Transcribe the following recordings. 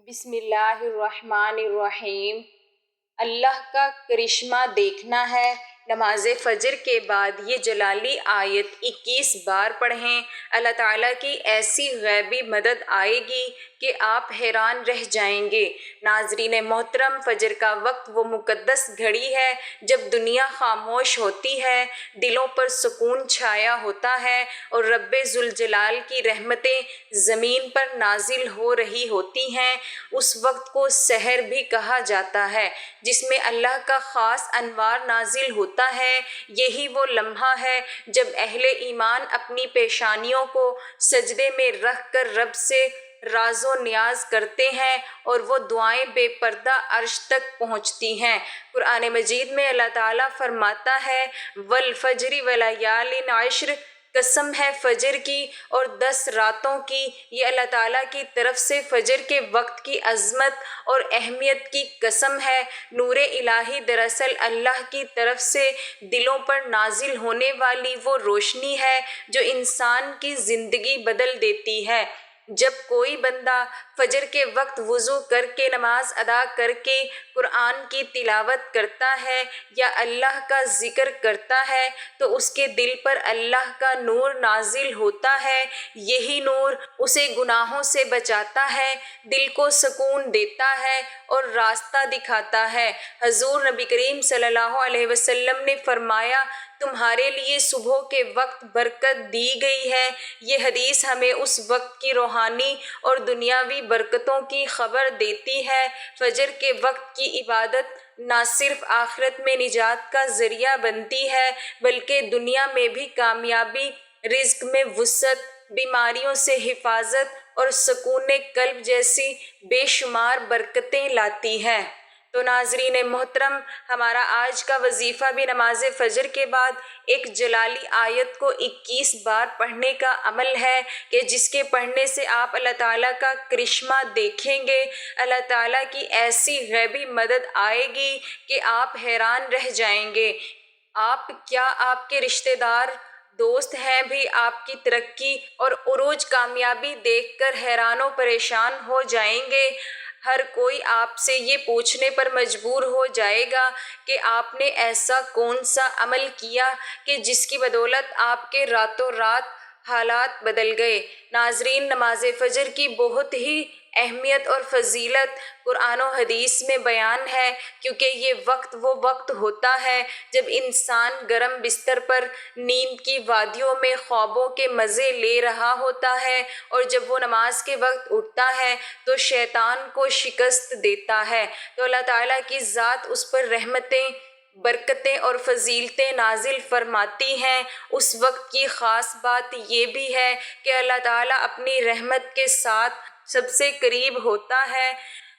بسم اللہ الرحمن الرحیم۔ اللہ کا کرشمہ دیکھنا ہے۔ نماز فجر کے بعد یہ جلالی آیت 21 بار پڑھیں۔ اللہ تعالیٰ کی ایسی غیبی مدد آئے گی کہ آپ حیران رہ جائیں گے۔ ناظرین محترم، فجر کا وقت وہ مقدس گھڑی ہے جب دنیا خاموش ہوتی ہے، دلوں پر سکون چھایا ہوتا ہے اور رب ذوالجلال کی رحمتیں زمین پر نازل ہو رہی ہوتی ہیں۔ اس وقت کو سحر بھی کہا جاتا ہے جس میں اللہ کا خاص انوار نازل ہوتا ہے۔ یہی وہ لمحہ ہے جب اہل ایمان اپنی پیشانیوں کو سجدے میں رکھ کر رب سے راز و نیاز کرتے ہیں اور وہ دعائیں بے پردہ عرش تک پہنچتی ہیں۔ قرآن مجید میں اللہ تعالیٰ فرماتا ہے وَالْفَجْرِ وَلَيَالٍ عَشْرٍ، قسم ہے فجر کی اور 10 راتوں کی۔ یہ اللہ تعالیٰ کی طرف سے فجر کے وقت کی عظمت اور اہمیت کی قسم ہے۔ نور الہی دراصل اللہ کی طرف سے دلوں پر نازل ہونے والی وہ روشنی ہے جو انسان کی زندگی بدل دیتی ہے۔ جب کوئی بندہ فجر کے وقت وضو کر کے نماز ادا کر کے قرآن کی تلاوت کرتا ہے یا اللہ کا ذکر کرتا ہے تو اس کے دل پر اللہ کا نور نازل ہوتا ہے۔ یہی نور اسے گناہوں سے بچاتا ہے، دل کو سکون دیتا ہے اور راستہ دکھاتا ہے۔ حضور نبی کریم صلی اللہ علیہ وسلم نے فرمایا تمہارے لیے صبح کے وقت برکت دی گئی ہے۔ یہ حدیث ہمیں اس وقت کی روحانی اور دنیاوی برکتوں کی خبر دیتی ہے۔ فجر کے وقت کی عبادت نہ صرف آخرت میں نجات کا ذریعہ بنتی ہے بلکہ دنیا میں بھی کامیابی، رزق میں وسعت، بیماریوں سے حفاظت اور سکون قلب جیسی بے شمار برکتیں لاتی ہے۔ تو ناظرین محترم، ہمارا آج کا وظیفہ بھی نماز فجر کے بعد ایک جلالی آیت کو 21 بار پڑھنے کا عمل ہے کہ جس کے پڑھنے سے آپ اللہ تعالیٰ کا کرشمہ دیکھیں گے۔ اللہ تعالیٰ کی ایسی غیبی مدد آئے گی کہ آپ حیران رہ جائیں گے۔ آپ کے رشتہ دار، دوست ہیں بھی آپ کی ترقی اور عروج کامیابی دیکھ کر حیران و پریشان ہو جائیں گے۔ ہر کوئی آپ سے یہ پوچھنے پر مجبور ہو جائے گا کہ آپ نے ایسا کون سا عمل کیا کہ جس کی بدولت آپ کے راتوں رات حالات بدل گئے۔ ناظرین، نماز فجر کی بہت ہی اہمیت اور فضیلت قرآن و حدیث میں بیان ہے، کیونکہ یہ وہ وقت ہوتا ہے جب انسان گرم بستر پر نیند کی وادیوں میں خوابوں کے مزے لے رہا ہوتا ہے اور جب وہ نماز کے وقت اٹھتا ہے تو شیطان کو شکست دیتا ہے تو اللہ تعالیٰ کی ذات اس پر رحمتیں، برکتیں اور فضیلتیں نازل فرماتی ہیں۔ اس وقت کی خاص بات یہ بھی ہے کہ اللہ تعالیٰ اپنی رحمت کے ساتھ سب سے قریب ہوتا ہے۔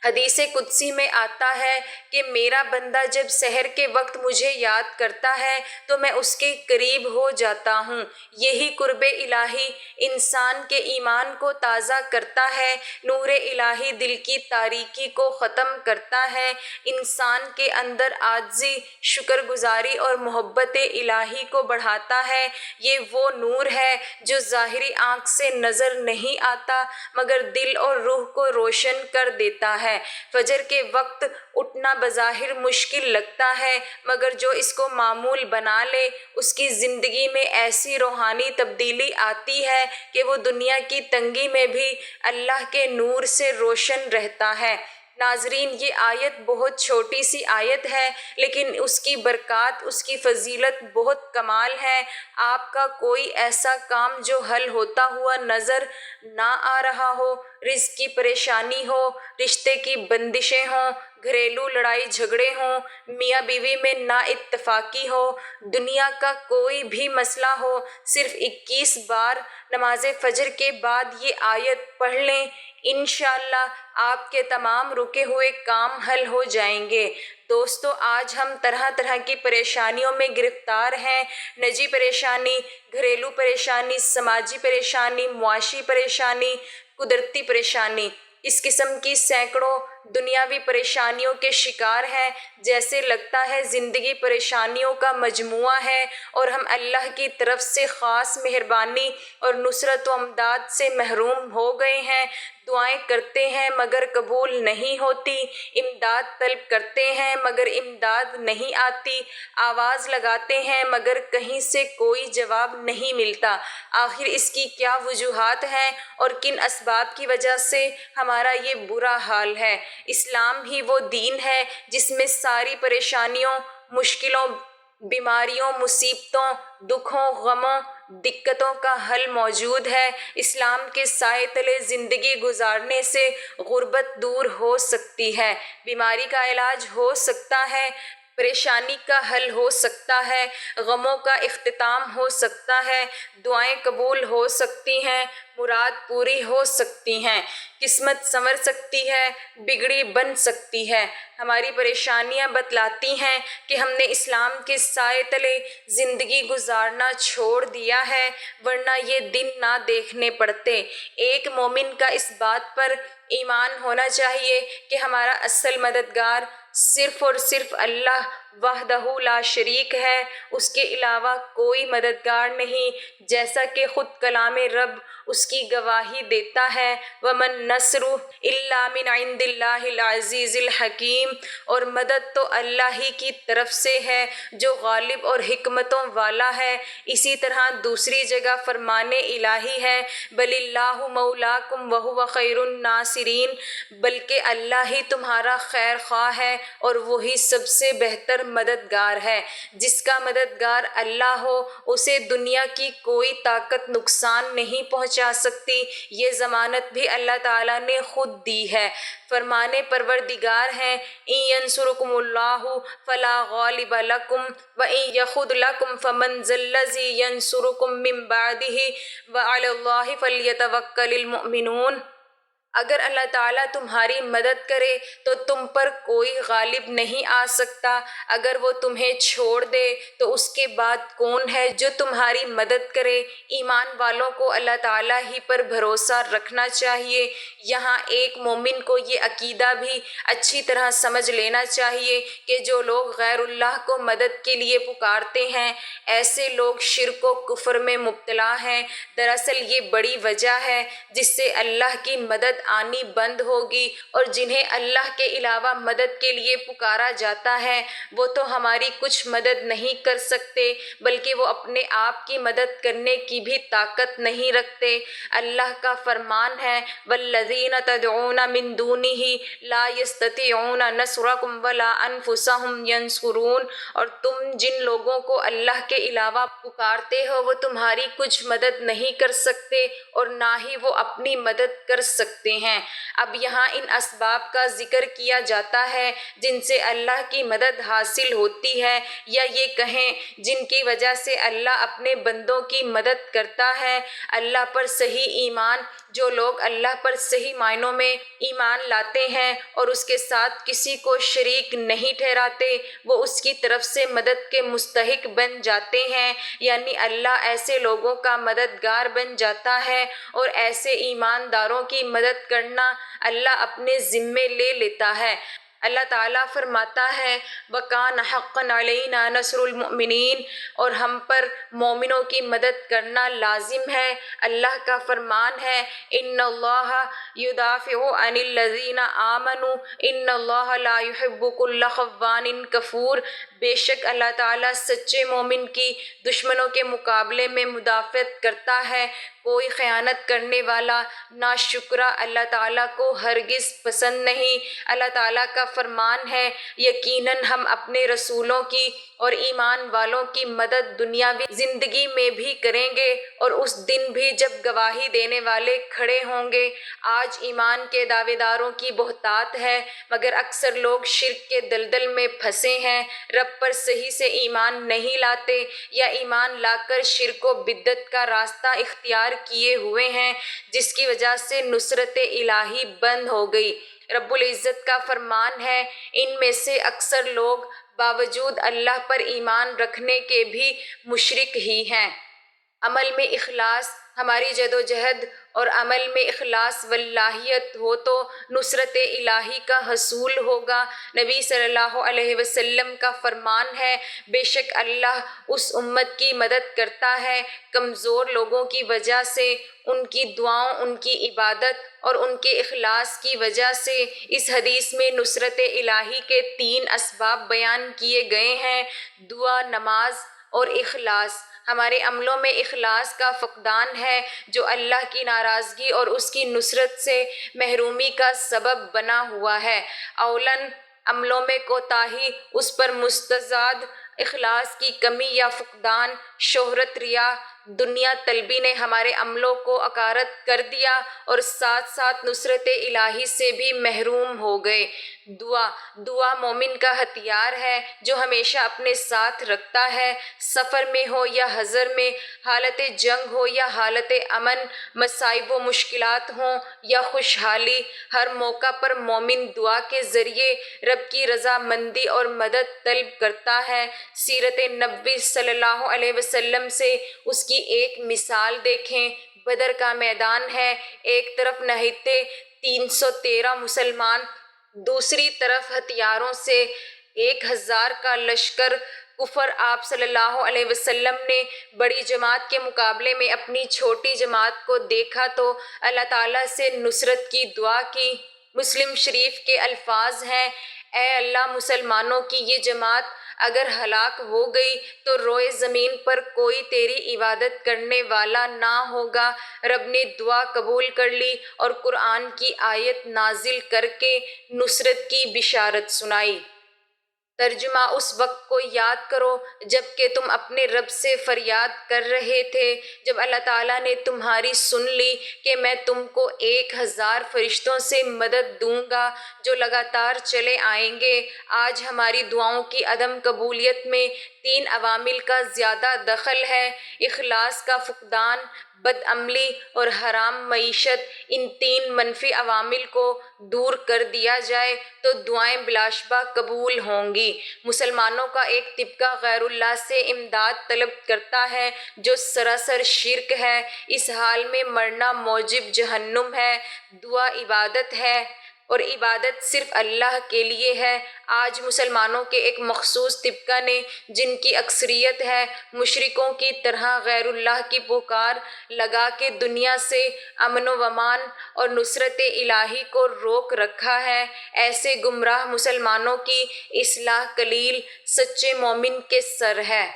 حدیث قدسی میں آتا ہے کہ میرا بندہ جب سحر کے وقت مجھے یاد کرتا ہے تو میں اس کے قریب ہو جاتا ہوں۔ یہی قرب الہی انسان کے ایمان کو تازہ کرتا ہے، نور الہی دل کی تاریکی کو ختم کرتا ہے، انسان کے اندر عاجزی، شکر گزاری اور محبت الہی کو بڑھاتا ہے۔ یہ وہ نور ہے جو ظاہری آنکھ سے نظر نہیں آتا مگر دل اور روح کو روشن کر دیتا ہے۔ فجر کے وقت اٹھنا بظاہر مشکل لگتا ہے مگر جو اس کو معمول بنا لے اس کی زندگی میں ایسی روحانی تبدیلی آتی ہے کہ وہ دنیا کی تنگی میں بھی اللہ کے نور سے روشن رہتا ہے۔ ناظرین، یہ آیت بہت چھوٹی سی آیت ہے لیکن اس کی برکات، اس کی فضیلت بہت کمال ہے۔ آپ کا کوئی ایسا کام جو حل ہوتا ہوا نظر نہ آ رہا ہو، رزق کی پریشانی ہو، رشتے کی بندشیں ہوں، گھریلو لڑائی جھگڑے ہوں، میاں بیوی میں نا اتفاقی ہو، دنیا کا کوئی بھی مسئلہ ہو، صرف 21 بار نماز فجر کے بعد یہ آیت پڑھ لیں، انشاءاللہ آپ کے تمام رکے ہوئے کام حل ہو جائیں گے۔ دوستو، آج ہم طرح طرح کی پریشانیوں میں گرفتار ہیں۔ نجی پریشانی، گھریلو پریشانی، سماجی پریشانی، معاشی پریشانی، قدرتی پریشانی، اس قسم کی سینکڑوں دنیاوی پریشانیوں کے شکار ہیں۔ جیسے لگتا ہے زندگی پریشانیوں کا مجموعہ ہے اور ہم اللہ کی طرف سے خاص مہربانی اور نصرت و امداد سے محروم ہو گئے ہیں۔ دعائیں کرتے ہیں مگر قبول نہیں ہوتی، امداد طلب کرتے ہیں مگر امداد نہیں آتی، آواز لگاتے ہیں مگر کہیں سے کوئی جواب نہیں ملتا۔ آخر اس کی کیا وجوہات ہیں اور کن اسباب کی وجہ سے ہمارا یہ برا حال ہے؟ اسلام ہی وہ دین ہے جس میں ساری پریشانیوں، مشکلوں، بیماریوں، مصیبتوں، دکھوں، غموں، دقتوں کا حل موجود ہے۔ اسلام کے سائے تلے زندگی گزارنے سے غربت دور ہو سکتی ہے، بیماری کا علاج ہو سکتا ہے، پریشانی کا حل ہو سکتا ہے، غموں کا اختتام ہو سکتا ہے، دعائیں قبول ہو سکتی ہیں، مراد پوری ہو سکتی ہیں، قسمت سنور سکتی ہے، بگڑی بن سکتی ہے۔ ہماری پریشانیاں بتلاتی ہیں کہ ہم نے اسلام کے سائے تلے زندگی گزارنا چھوڑ دیا ہے، ورنہ یہ دن نہ دیکھنے پڑتے۔ ایک مومن کا اس بات پر ایمان ہونا چاہیے کہ ہمارا اصل مددگار صرف اور صرف اللہ وحدہ لا شریک ہے، اس کے علاوہ کوئی مددگار نہیں، جیسا کہ خود کلام رب اس کی گواہی دیتا ہے، وَمَن نَّصْرُ إِلَّا مِنْ عِندِ اللَّهِ الْعَزِيزِ الْحَكِيمِ، اور مدد تو اللہ ہی کی طرف سے ہے جو غالب اور حکمتوں والا ہے۔ اسی طرح دوسری جگہ فرمان الہی ہے، بَلِ اللَّهُ مَوْلَاكُمْ وَهُوَ خَيْرُ النَّاصِرِينَ، بلکہ اللہ ہی تمہارا خیر خواہ ہے اور وہی سب سے بہتر مددگار ہے۔ جس کا مددگار اللہ ہو اسے دنیا کی کوئی طاقت نقصان نہیں پہنچا سکتی، یہ ضمانت بھی اللہ تعالیٰ نے خود دی ہے۔ فرمان پروردگار ہے، إِن يَنْصُرْكُمُ اللَّهُ فَلَا غَالِبَ لَكُمْ وَإِن يَخْذُلْ لَكُمْ فَمَنْ ذَا الَّذِي يَنْصُرُكُم مِّن بَعْدِهِ وَعَلَى اللَّهِ فَلْيَتَوَكَّلِ الْمُؤْمِنُونَ۔ اگر اللہ تعالیٰ تمہاری مدد کرے تو تم پر کوئی غالب نہیں آ سکتا، اگر وہ تمہیں چھوڑ دے تو اس کے بعد کون ہے جو تمہاری مدد کرے؟ ایمان والوں کو اللہ تعالیٰ ہی پر بھروسہ رکھنا چاہیے۔ یہاں ایک مومن کو یہ عقیدہ بھی اچھی طرح سمجھ لینا چاہیے کہ جو لوگ غیر اللہ کو مدد کے لیے پکارتے ہیں، ایسے لوگ شرک و کفر میں مبتلا ہیں۔ دراصل یہ بڑی وجہ ہے جس سے اللہ کی مدد آنی بند ہوگی، اور جنہیں اللہ کے علاوہ مدد کے لیے پکارا جاتا ہے وہ تو ہماری کچھ مدد نہیں کر سکتے، بلکہ وہ اپنے آپ کی مدد کرنے کی بھی طاقت نہیں رکھتے۔ اللہ کا فرمان ہے، وَالَّذِينَ تَدْعُونَ مِن دُونِهِ لَا يَسْتَطِيعُونَ نَصْرَكُمْ وَلَا أَنفُسَهُمْ يَنْصُرُونَ، اور تم جن لوگوں کو اللہ کے علاوہ پکارتے ہو وہ تمہاری کچھ مدد نہیں کر سکتے اور نہ ہی وہ اپنی مدد کر سکتے ہیں۔ اب یہاں ان اسباب کا ذکر کیا جاتا ہے جن سے اللہ کی مدد حاصل ہوتی ہے، یا یہ کہیں جن کی وجہ سے اللہ اپنے بندوں کی مدد کرتا ہے۔ اللہ پر صحیح ایمان، جو لوگ اللہ پر صحیح معنوں میں ایمان لاتے ہیں اور اس کے ساتھ کسی کو شریک نہیں ٹھہراتے، وہ اس کی طرف سے مدد کے مستحق بن جاتے ہیں، یعنی اللہ ایسے لوگوں کا مددگار بن جاتا ہے اور ایسے ایمانداروں کی مدد کرنا اللہ اپنے ذمے لے لیتا ہے۔ اللہ تعالیٰ فرماتا ہے، وَكَانَ حَقًّا عَلَيْنَا نَصْرُ الْمُؤْمِنِينَ، اور ہم پر مومنوں کی مدد کرنا لازم ہے۔ اللہ کا فرمان ہے، إِنَّ اللَّهَ يُدَافِعُ عَنِ الَّذِينَ آمَنُوا إِنَّ اللَّهَ لَا يُحِبُّ كُلَّ خَوَّانٍ كَفُورٍ، بے شک اللہ تعالیٰ سچے مومن کی دشمنوں کے مقابلے میں مدافعت کرتا ہے۔ کوئی خیانت کرنے والا ناشکرا اللہ تعالیٰ کو ہرگز پسند نہیں۔ اللہ تعالیٰ کا فرمان ہے، یقیناً ہم اپنے رسولوں کی اور ایمان والوں کی مدد دنیاوی زندگی میں بھی کریں گے اور اس دن بھی جب گواہی دینے والے کھڑے ہوں گے۔ آج ایمان کے دعوے داروں کی بہتات ہے، مگر اکثر لوگ شرک کے دلدل میں پھنسے ہیں، رب پر صحیح سے ایمان نہیں لاتے، یا ایمان لا کر شرک و بدعت کا راستہ اختیار کیے ہوئے ہیں، جس کی وجہ سے نصرت الہی بند ہو گئی۔ رب العزت کا فرمان ہے، ان میں سے اکثر لوگ باوجود اللہ پر ایمان رکھنے کے بھی مشرک ہی ہیں۔ عمل میں اخلاص ہماری جدوجہد اور عمل میں اخلاص واللہیت ہو تو نصرت الہی کا حصول ہوگا۔ نبی صلی اللہ علیہ وسلم کا فرمان ہے، بے شک اللہ اس امت کی مدد کرتا ہے کمزور لوگوں کی وجہ سے، ان کی دعاؤں، ان کی عبادت اور ان کے اخلاص کی وجہ سے۔ اس حدیث میں نصرت الہی کے 3 اسباب بیان کیے گئے ہیں: دعا، نماز اور اخلاص۔ ہمارے عملوں میں اخلاص کا فقدان ہے جو اللہ کی ناراضگی اور اس کی نصرت سے محرومی کا سبب بنا ہوا ہے۔ اولاً عملوں میں کوتاہی، اس پر مستزاد اخلاص کی کمی یا فقدان، شہرت، ریا، دنیا طلبی نے ہمارے عملوں کو اکارت کر دیا اور ساتھ ساتھ نصرت الہی سے بھی محروم ہو گئے۔ دعا مومن کا ہتھیار ہے جو ہمیشہ اپنے ساتھ رکھتا ہے، سفر میں ہو یا حضر میں، حالت جنگ ہو یا حالت امن، مصائب و مشکلات ہوں یا خوشحالی، ہر موقع پر مومن دعا کے ذریعے رب کی رضامندی اور مدد طلب کرتا ہے۔ سیرت نبوی صلی اللہ علیہ وسلم سے اس کی ایک مثال دیکھیں۔ بدر کا میدان ہے، ایک طرف نہتے 313 مسلمان، دوسری طرف ہتھیاروں سے 1000 کا لشکر کفر۔ آپ صلی اللہ علیہ وسلم نے بڑی جماعت کے مقابلے میں اپنی چھوٹی جماعت کو دیکھا تو اللہ تعالیٰ سے نصرت کی دعا کی۔ مسلم شریف کے الفاظ ہیں، اے اللہ، مسلمانوں کی یہ جماعت اگر ہلاک ہو گئی تو روئے زمین پر کوئی تیری عبادت کرنے والا نہ ہوگا۔ رب نے دعا قبول کر لی اور قرآن کی آیت نازل کر کے نصرت کی بشارت سنائی۔ ترجمہ: اس وقت کو یاد کرو جب کہ تم اپنے رب سے فریاد کر رہے تھے، جب اللہ تعالیٰ نے تمہاری سن لی کہ میں تم کو 1000 فرشتوں سے مدد دوں گا جو لگاتار چلے آئیں گے۔ آج ہماری دعاؤں کی عدم قبولیت میں 3 عوامل کا زیادہ دخل ہے: اخلاص کا فقدان، بدعملی اور حرام معیشت۔ ان 3 منفی عوامل کو دور کر دیا جائے تو دعائیں بلاشبہ قبول ہوں گی۔ مسلمانوں کا ایک طبقہ غیر اللہ سے امداد طلب کرتا ہے جو سراسر شرک ہے۔ اس حال میں مرنا موجب جہنم ہے۔ دعا عبادت ہے اور عبادت صرف اللہ کے لیے ہے۔ آج مسلمانوں کے ایک مخصوص طبقہ نے، جن کی اکثریت ہے، مشرکوں کی طرح غیر اللہ کی پکار لگا کے دنیا سے امن و امان اور نصرت الہی کو روک رکھا ہے۔ ایسے گمراہ مسلمانوں کی اصلاح قلیل سچے مومن کے سر ہے۔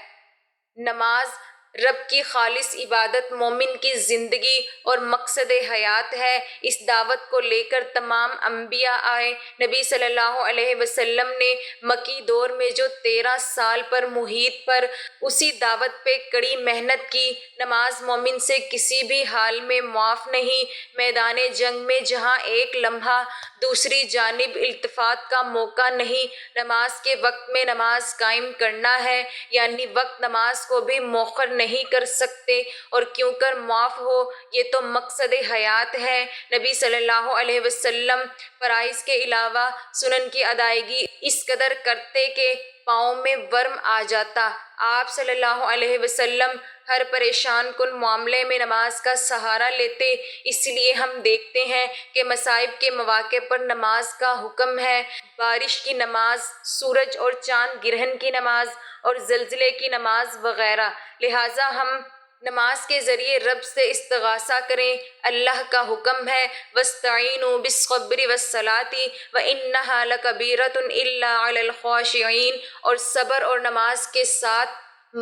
نماز، رب کی خالص عبادت مومن کی زندگی اور مقصد حیات ہے۔ اس دعوت کو لے کر تمام انبیاء آئے۔ نبی صلی اللہ علیہ وسلم نے مکی دور میں جو 13 سال پر محیط پر اسی دعوت پہ کڑی محنت کی۔ نماز مومن سے کسی بھی حال میں معاف نہیں۔ میدان جنگ میں جہاں ایک لمحہ دوسری جانب التفات کا موقع نہیں، نماز کے وقت میں نماز قائم کرنا ہے، یعنی وقت نماز کو بھی مؤخر نہیں کر سکتے، اور کیوں کر معاف ہو، یہ تو مقصد حیات ہے۔ نبی صلی اللہ علیہ وسلم فرائض کے علاوہ سنن کی ادائیگی اس قدر کرتے کہ پاؤں میں ورم آ جاتا۔ آپ صلی اللہ علیہ وسلم ہر پریشان کن معاملے میں نماز کا سہارا لیتے۔ اس لیے ہم دیکھتے ہیں کہ مصائب کے مواقع پر نماز کا حکم ہے، بارش کی نماز، سورج اور چاند گرہن کی نماز اور زلزلے کی نماز وغیرہ۔ لہٰذا ہم نماز کے ذریعے رب سے استغاثہ کریں۔ اللہ کا حکم ہے، وَاسْتَعِینُوا بِالصَّبْرِ وَالصَّلَاةِ وَإِنَّهَا لَكَبِیرَةٌ إِلَّا عَلَى الْخَاشِعِینَ، اور صبر اور نماز کے ساتھ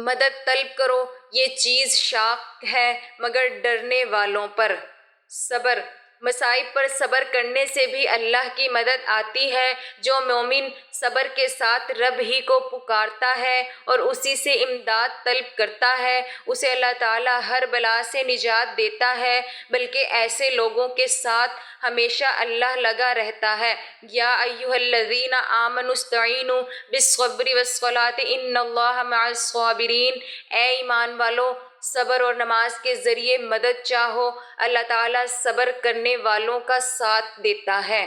مدد طلب کرو، یہ چیز شاق ہے مگر ڈرنے والوں پر۔ صبر، مصائب پر صبر کرنے سے بھی اللہ کی مدد آتی ہے۔ جو مومن صبر کے ساتھ رب ہی کو پکارتا ہے اور اسی سے امداد طلب کرتا ہے، اسے اللہ تعالیٰ ہر بلا سے نجات دیتا ہے، بلکہ ایسے لوگوں کے ساتھ ہمیشہ اللہ لگا رہتا ہے۔ یا ایھا الذین آمنوا استعینوا بالصبر والصلاۃ ان اللہ مع الصابرین، اے ایمان والو، صبر اور نماز کے ذریعے مدد چاہو، اللہ تعالیٰ صبر کرنے والوں کا ساتھ دیتا ہے۔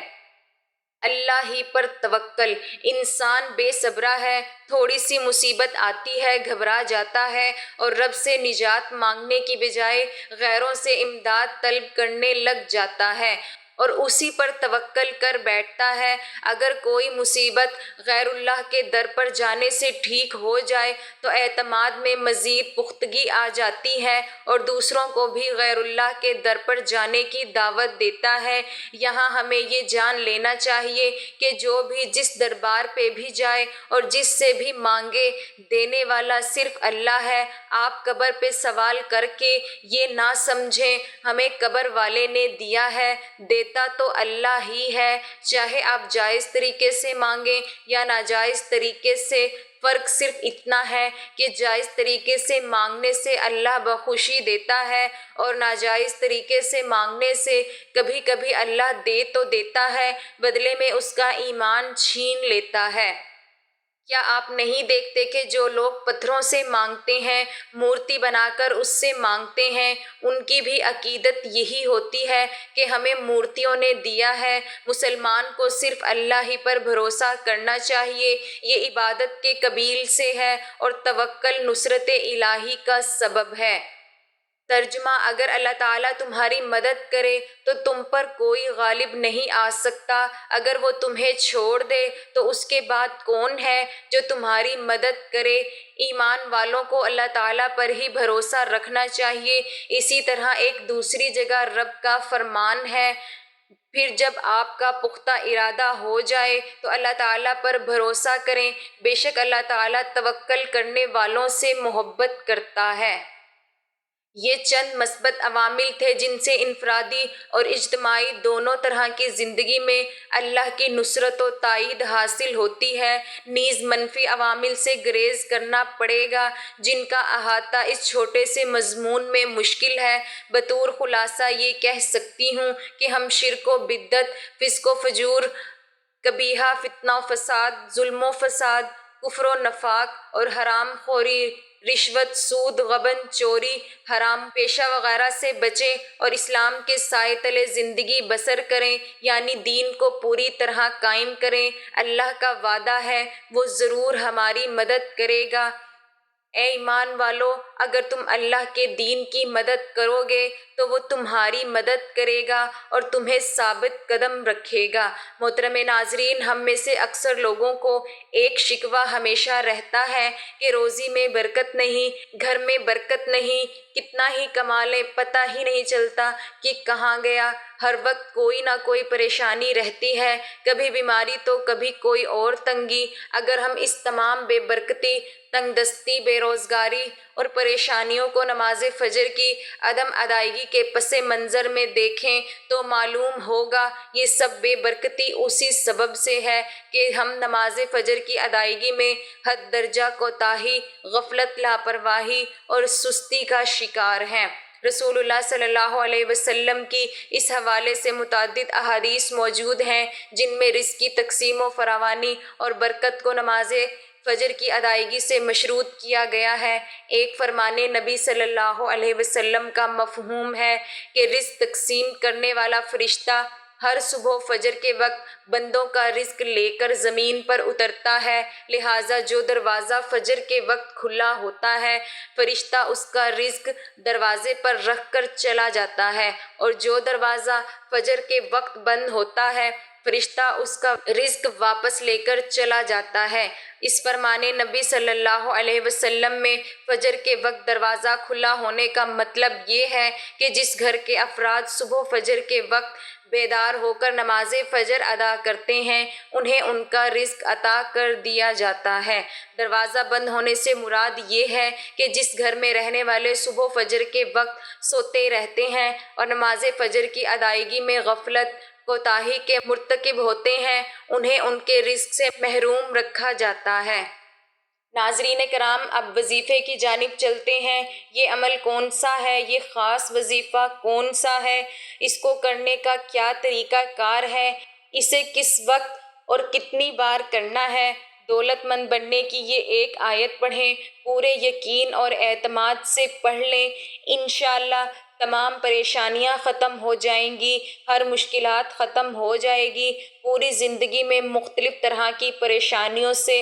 اللہ ہی پر توکل۔ انسان بے صبرا ہے، تھوڑی سی مصیبت آتی ہے گھبرا جاتا ہے اور رب سے نجات مانگنے کی بجائے غیروں سے امداد طلب کرنے لگ جاتا ہے اور اسی پر توکل کر بیٹھتا ہے۔ اگر کوئی مصیبت غیر اللہ کے در پر جانے سے ٹھیک ہو جائے تو اعتماد میں مزید پختگی آ جاتی ہے اور دوسروں کو بھی غیر اللہ کے در پر جانے کی دعوت دیتا ہے۔ یہاں ہمیں یہ جان لینا چاہیے کہ جو بھی جس دربار پہ بھی جائے اور جس سے بھی مانگے، دینے والا صرف اللہ ہے۔ آپ قبر پہ سوال کر کے یہ نہ سمجھیں ہمیں قبر والے نے دیا ہے، دیتا تو اللہ ہی ہے، چاہے آپ جائز طریقے سے مانگیں یا ناجائز طریقے سے۔ فرق صرف اتنا ہے کہ جائز طریقے سے مانگنے سے اللہ بخوشی دیتا ہے اور ناجائز طریقے سے مانگنے سے کبھی کبھی اللہ دے تو دیتا ہے، بدلے میں اس کا ایمان چھین لیتا ہے۔ کیا آپ نہیں دیکھتے کہ جو لوگ پتھروں سے مانگتے ہیں، مورتی بنا کر اس سے مانگتے ہیں، ان کی بھی عقیدت یہی ہوتی ہے کہ ہمیں مورتیوں نے دیا ہے۔ مسلمان کو صرف اللہ ہی پر بھروسہ کرنا چاہیے، یہ عبادت کے قبیل سے ہے اور توکل نصرت الہی کا سبب ہے۔ ترجمہ: اگر اللہ تعالیٰ تمہاری مدد کرے تو تم پر کوئی غالب نہیں آ سکتا، اگر وہ تمہیں چھوڑ دے تو اس کے بعد کون ہے جو تمہاری مدد کرے۔ ایمان والوں کو اللہ تعالیٰ پر ہی بھروسہ رکھنا چاہیے۔ اسی طرح ایک دوسری جگہ رب کا فرمان ہے، پھر جب آپ کا پختہ ارادہ ہو جائے تو اللہ تعالیٰ پر بھروسہ کریں، بے شک اللہ تعالیٰ توکل کرنے والوں سے محبت کرتا ہے۔ یہ چند مثبت عوامل تھے جن سے انفرادی اور اجتماعی دونوں طرح کی زندگی میں اللہ کی نصرت و تائید حاصل ہوتی ہے۔ نیز منفی عوامل سے گریز کرنا پڑے گا جن کا احاطہ اس چھوٹے سے مضمون میں مشکل ہے۔ بطور خلاصہ یہ کہہ سکتی ہوں کہ ہم شرک و بدعت، فسق و فجور، قبیحہ، فتنہ و فساد، ظلم و فساد، کفر و نفاق اور حرام خوری، رشوت، سود، غبن، چوری، حرام پیشہ وغیرہ سے بچیں اور اسلام کے سائے تلے زندگی بسر کریں، یعنی دین کو پوری طرح قائم کریں۔ اللہ کا وعدہ ہے وہ ضرور ہماری مدد کرے گا۔ اے ایمان والو، اگر تم اللہ کے دین کی مدد کرو گے تو وہ تمہاری مدد کرے گا اور تمہیں ثابت قدم رکھے گا۔ محترم ناظرین، ہم میں سے اکثر لوگوں کو ایک شکوہ ہمیشہ رہتا ہے کہ روزی میں برکت نہیں، گھر میں برکت نہیں، کتنا ہی کما لیں پتہ ہی نہیں چلتا کہ کہاں گیا۔ ہر وقت کوئی نہ کوئی پریشانی رہتی ہے، کبھی بیماری تو کبھی کوئی اور تنگی۔ اگر ہم اس تمام بے برکتی، تنگ دستی، بے روزگاری اور پریشانیوں کو نماز فجر کی عدم ادائیگی کے پس منظر میں دیکھیں تو معلوم ہوگا یہ سب بے برکتی اسی سبب سے ہے کہ ہم نماز فجر کی ادائیگی میں حد درجہ کوتاہی، غفلت، لاپرواہی اور سستی کا شکار ہیں۔ رسول اللہ صلی اللہ علیہ وسلم کی اس حوالے سے متعدد احادیث موجود ہیں جن میں رزق کی تقسیم و فراوانی اور برکت کو نماز فجر کی ادائیگی سے مشروط کیا گیا ہے۔ ایک فرمان نبی صلی اللہ علیہ وسلم کا مفہوم ہے کہ رزق تقسیم کرنے والا فرشتہ ہر صبح فجر کے وقت بندوں کا رزق لے کر زمین پر اترتا ہے، لہٰذا جو دروازہ فجر کے وقت کھلا ہوتا ہے فرشتہ اس کا رزق دروازے پر رکھ کر چلا جاتا ہے، اور جو دروازہ فجر کے وقت بند ہوتا ہے فرشتہ اس کا رزق واپس لے کر چلا جاتا ہے۔ اس فرمان نبی صلی اللہ علیہ وسلم میں فجر کے وقت دروازہ کھلا ہونے کا مطلب یہ ہے کہ جس گھر کے افراد صبح فجر کے وقت بیدار ہو کر نماز فجر ادا کرتے ہیں انہیں ان کا رزق عطا کر دیا جاتا ہے۔ دروازہ بند ہونے سے مراد یہ ہے کہ جس گھر میں رہنے والے صبح فجر کے وقت سوتے رہتے ہیں اور نماز فجر کی ادائیگی میں غفلت، کوتاہی کے مرتکب ہوتے ہیں انہیں ان کے رزق سے محروم رکھا جاتا ہے۔ ناظرین کرام، اب وظیفے کی جانب چلتے ہیں۔ یہ عمل کون سا ہے؟ یہ خاص وظیفہ کون سا ہے؟ اس کو کرنے کا کیا طریقہ کار ہے؟ اسے کس وقت اور کتنی بار کرنا ہے؟ دولت مند بننے کی یہ ایک آیت پڑھیں، پورے یقین اور اعتماد سے پڑھ لیں، انشاءاللہ تمام پریشانیاں ختم ہو جائیں گی، ہر مشکلات ختم ہو جائے گی۔ پوری زندگی میں مختلف طرح کی پریشانیوں سے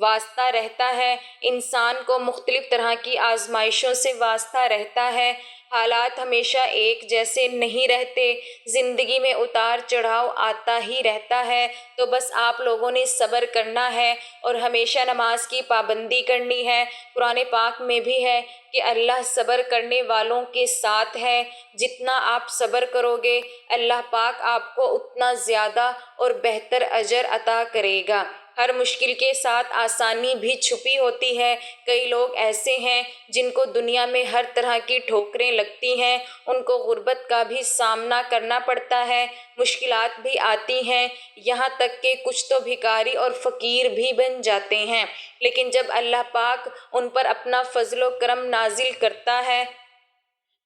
واسطہ رہتا ہے، انسان کو مختلف طرح کی آزمائشوں سے واسطہ رہتا ہے۔ حالات ہمیشہ ایک جیسے نہیں رہتے، زندگی میں اتار چڑھاؤ آتا ہی رہتا ہے۔ تو بس آپ لوگوں نے صبر کرنا ہے اور ہمیشہ نماز کی پابندی کرنی ہے۔ قرآن پاک میں بھی ہے کہ اللہ صبر کرنے والوں کے ساتھ ہے۔ جتنا آپ صبر کرو گے اللہ پاک آپ کو اتنا زیادہ اور بہتر اجر عطا کرے گا۔ ہر مشکل کے ساتھ آسانی بھی چھپی ہوتی ہے۔ کئی لوگ ایسے ہیں جن کو دنیا میں ہر طرح کی ٹھوکریں لگتی ہیں، ان کو غربت کا بھی سامنا کرنا پڑتا ہے، مشکلات بھی آتی ہیں، یہاں تک کہ کچھ تو بھکاری اور فقیر بھی بن جاتے ہیں، لیکن جب اللہ پاک ان پر اپنا فضل و کرم نازل کرتا ہے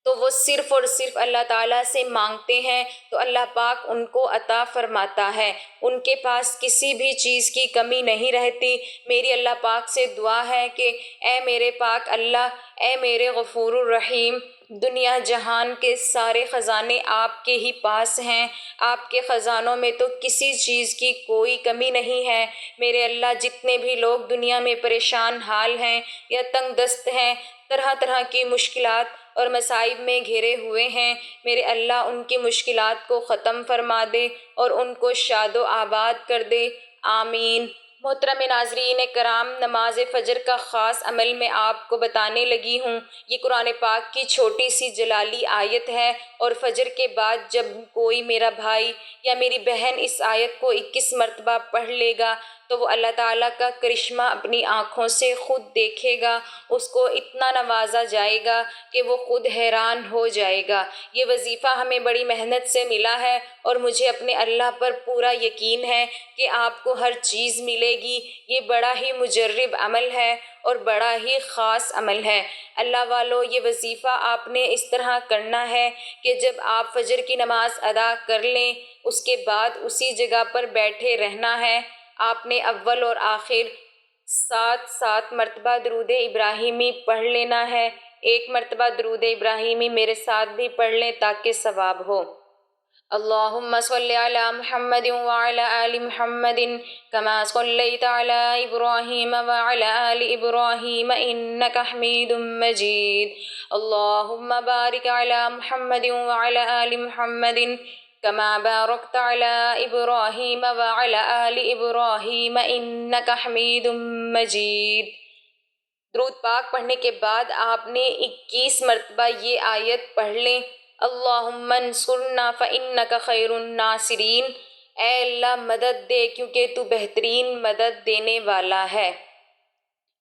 تو وہ صرف اور صرف اللہ تعالیٰ سے مانگتے ہیں تو اللہ پاک ان کو عطا فرماتا ہے۔ ان کے پاس کسی بھی چیز کی کمی نہیں رہتی۔ میری اللہ پاک سے دعا ہے کہ اے میرے پاک اللہ، اے میرے غفور الرحیم، دنیا جہان کے سارے خزانے آپ کے ہی پاس ہیں، آپ کے خزانوں میں تو کسی چیز کی کوئی کمی نہیں ہے۔ میرے اللہ، جتنے بھی لوگ دنیا میں پریشان حال ہیں یا تنگ دست ہیں، طرح طرح کی مشکلات اور مصائب میں گھرے ہوئے ہیں، میرے اللہ ان کی مشکلات کو ختم فرما دے اور ان کو شاد و آباد کر دے، آمین۔ محترم ناظرین کرام، نماز فجر کا خاص عمل میں آپ کو بتانے لگی ہوں۔ یہ قرآن پاک کی چھوٹی سی جلالی آیت ہے، اور فجر کے بعد جب کوئی میرا بھائی یا میری بہن اس آیت کو 21 مرتبہ پڑھ لے گا تو وہ اللہ تعالیٰ کا کرشمہ اپنی آنکھوں سے خود دیکھے گا، اس کو اتنا نوازا جائے گا کہ وہ خود حیران ہو جائے گا۔ یہ وظیفہ ہمیں بڑی محنت سے ملا ہے اور مجھے اپنے اللہ پر پورا یقین ہے کہ آپ کو ہر چیز ملے گی۔ یہ بڑا ہی مجرب عمل ہے اور بڑا ہی خاص عمل ہے۔ اللہ والو، یہ وظیفہ آپ نے اس طرح کرنا ہے کہ جب آپ فجر کی نماز ادا کر لیں اس کے بعد اسی جگہ پر بیٹھے رہنا ہے۔ آپ نے اول اور آخر 7 مرتبہ درود ابراہیمی پڑھ لینا ہے۔ ایک مرتبہ درود ابراہیمی میرے ساتھ بھی پڑھ لیں تاکہ ثواب ہو۔ اللہم صل علی محمد وعلی آل محمد کما صلیت علی ابراہیم وعلی آل ابراہیم انک حمید مجید۔ اللہم بارک علی محمد وعلی آل محمد کما بارکت علی ابراہیم وعلی آل ابراہیم انک حمید مجید۔ درود پاک پڑھنے کے بعد آپ نے 21 مرتبہ یہ آیت پڑھ لیں، اللہم انصرنا فإنک خیر الناصرین۔ اے اللہ مدد دے کیونکہ تو بہترین مدد دینے والا ہے۔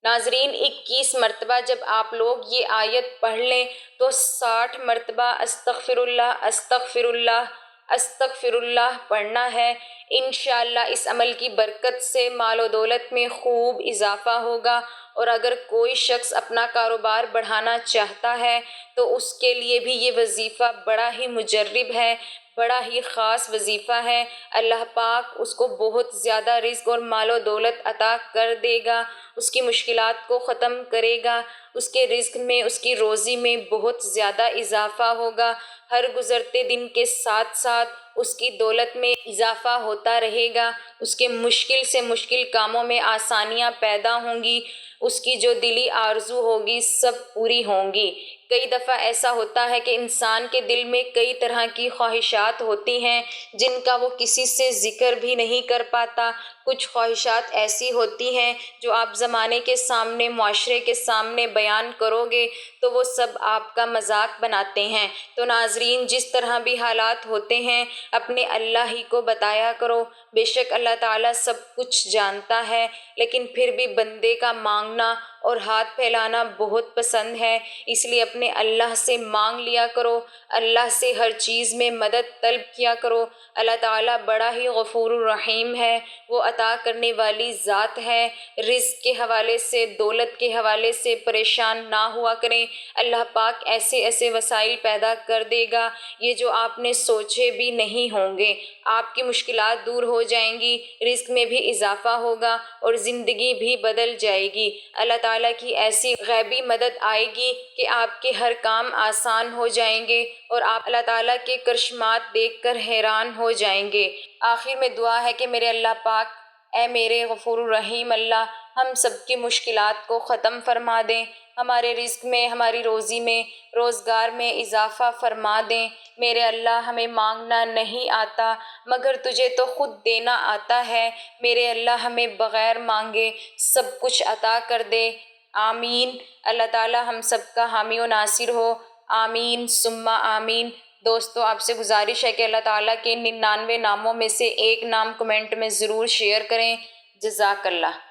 ناظرین، 21 مرتبہ جب آپ لوگ یہ آیت پڑھ لیں تو 60 مرتبہ استغفر اللہ استغفر اللہ استغفر اللہ پڑھنا ہے۔ انشاءاللہ اس عمل کی برکت سے مال و دولت میں خوب اضافہ ہوگا، اور اگر کوئی شخص اپنا کاروبار بڑھانا چاہتا ہے تو اس کے لیے بھی یہ وظیفہ بڑا ہی مجرب ہے، بڑا ہی خاص وظیفہ ہے۔ اللہ پاک اس کو بہت زیادہ رزق اور مال و دولت عطا کر دے گا، اس کی مشکلات کو ختم کرے گا، اس کے رزق میں، اس کی روزی میں بہت زیادہ اضافہ ہوگا۔ ہر گزرتے دن کے ساتھ ساتھ اس کی دولت میں اضافہ ہوتا رہے گا، اس کے مشکل سے مشکل کاموں میں آسانیاں پیدا ہوں گی، اس کی جو دلی آرزو ہوگی سب پوری ہوں گی۔ کئی دفعہ ایسا ہوتا ہے کہ انسان کے دل میں کئی طرح کی خواہشات ہوتی ہیں جن کا وہ کسی سے ذکر بھی نہیں کر پاتا۔ کچھ خواہشات ایسی ہوتی ہیں جو آپ زمانے کے سامنے، معاشرے کے سامنے بیان کرو گے تو وہ سب آپ کا مذاق بناتے ہیں۔ تو ناظرین، جس طرح بھی حالات ہوتے ہیں اپنے اللہ ہی کو بتایا کرو۔ بے شک اللہ تعالیٰ سب کچھ جانتا ہے، لیکن پھر بھی بندے کا مانگنا اور ہاتھ پھیلانا بہت پسند ہے، اس لیے اپنے اللہ سے مانگ لیا کرو، اللہ سے ہر چیز میں مدد طلب کیا کرو۔ اللہ تعالیٰ بڑا ہی غفور الرحیم ہے، وہ عطا کرنے والی ذات ہے۔ رزق کے حوالے سے، دولت کے حوالے سے پریشان نہ ہوا کریں، اللہ پاک ایسے ایسے وسائل پیدا کر دے گا یہ جو آپ نے سوچے بھی نہیں ہوں گے۔ آپ کی مشکلات دور ہو جائیں گی، رزق میں بھی اضافہ ہوگا اور زندگی بھی بدل جائے گی۔ اللہ تعالیٰ تعالیٰ کی ایسی غیبی مدد آئے گی کہ آپ کے ہر کام آسان ہو جائیں گے اور آپ اللہ تعالیٰ کے کرشمات دیکھ کر حیران ہو جائیں گے۔ آخر میں دعا ہے کہ میرے اللہ پاک، اے میرے غفور الرحیم اللہ، ہم سب کی مشکلات کو ختم فرما دیں، ہمارے رزق میں، ہماری روزی میں، روزگار میں اضافہ فرما دیں۔ میرے اللہ، ہمیں مانگنا نہیں آتا مگر تجھے تو خود دینا آتا ہے۔ میرے اللہ، ہمیں بغیر مانگے سب کچھ عطا کر دے۔ آمین۔ اللہ تعالیٰ ہم سب کا حامی و ناصر ہو۔ آمین ثم آمین۔ دوستو، آپ سے گزارش ہے کہ اللہ تعالیٰ کے 99 ناموں میں سے ایک نام کمنٹ میں ضرور شیئر کریں۔ جزاک اللہ۔